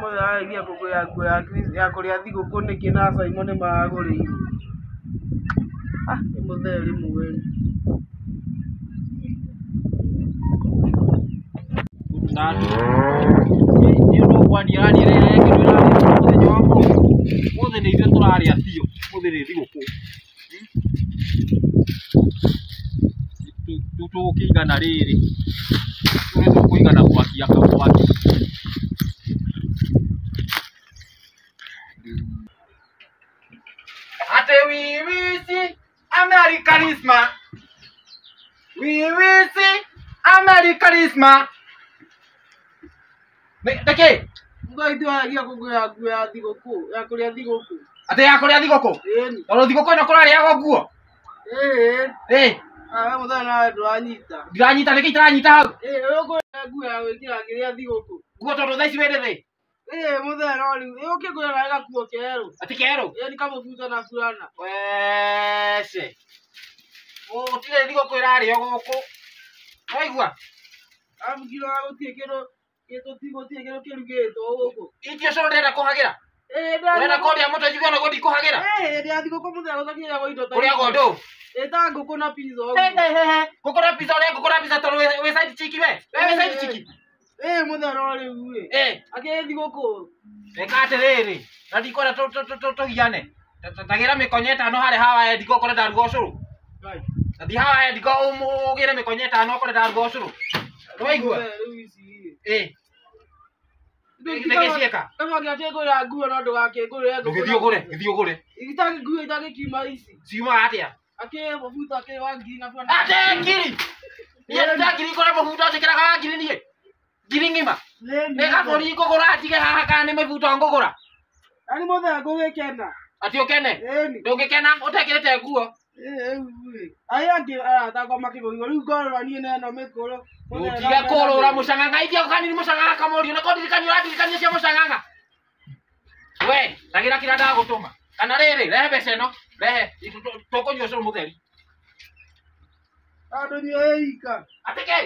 mothe aragia ngũkũ ya kũrĩa thigũkũ nĩkĩ na Simon nĩmaragũrĩirwo. Nĩ mũtheri mweri. Mũthĩ nĩ ithuĩ tũrarĩa biũ, mũthĩ nĩ thigũkũ. Tũkĩigana rĩrĩ, tũkũigana gwakia kamwaki. Ate we will see Americanism. We will see Americanism. Ndeke. Mũthaithi aragia ngũkũ ya thigũkũ, ya kũrĩa thigũkũ. Ate ya kũrĩa thigũkũ? Ĩni. Tondũ thigũkũ ĩno kũrarĩagwo nguo? We mũthenya nawe ndũranyita. Ndiranyita nĩkĩ itaranyita hau? Ũkũrĩa nguo ya gwĩkĩra kĩrĩa thigũkũ. Nguo tondũ thaa ici wĩ thĩ? Mũthenya no rĩu. Ũkĩngũra nawe gakuo kerũ. Ati kerũ? Ĩni kamũbuto na burana. Wece. Gũtirĩ thigũkũ ĩrarĩo gũkũ. Waigua? Amugiro gũtirĩ kĩndũ kĩrugĩtwo gũkũ. Icio cũrũ ndĩrenda kũhagĩra? Ũrenda kũrĩa mũtwe njiguo ona gũthiĩ kũhagĩra? Hĩndĩ ya thigũkũ mũthenya gũtakinyagwo indo ta kũrĩa ng'ondu? Ta ngũkũ na pizza ũguo. Ngũkũ na pizza ũrĩa ngũkũ na pizza tondũ wĩ side chick we? Wĩ side chick? Mũthenya no rĩu rĩ. Akĩ thigũkũ. Ĩka atĩrĩrĩ, na ndikwenda tũgiane. Tagĩra mĩkonye ĩtano harĩa hawa ndiko ũkore ndaruga ũcũrũ. Nathi hawa ndiko ũgĩre mĩkonye ĩtano ũkore ndaruga ũcũrũ. Nĩwaigua? Ndĩgĩciĩka. Ndũgakĩngũrĩra nguo no ndũgakĩngũrĩre ngũkũ. Gĩthiĩ ũgũre. Nguo itagĩkiuma ici. Ciumaga atĩa? Akĩ mũbuto akĩ wa ngiri na burana. Ate ngiri! Niĩ nda ngiri kũrĩa mũbuto njĩkĩraga wa ngiri niĩ? Ngiri ng'ima? Nĩ kabũri ngũgũra ndige haha kana nĩ mũbuto ngũgũra? Ani mũthenya ngũgĩkena. Ati ũkene? Ndũngĩkena ũtekĩrĩte nguo? Aya angĩ arathagwo makĩgũrirwo rĩu ngorora niĩ na ĩno mĩkũrũ. Ũtige kũrũra mũcang'ang'a itia ũkanini mũcang'ang'a kamorio na kũndirikania ũrandirikania cia mũcang'ang'a. We, tagĩra kĩrĩa ndagũtũma. Kana rĩrĩ, rehe mbeca ĩno, rehe, tũkũnyua ũcũrũ mũtheri. Andũ nĩ ĩika. Atĩ kĩ?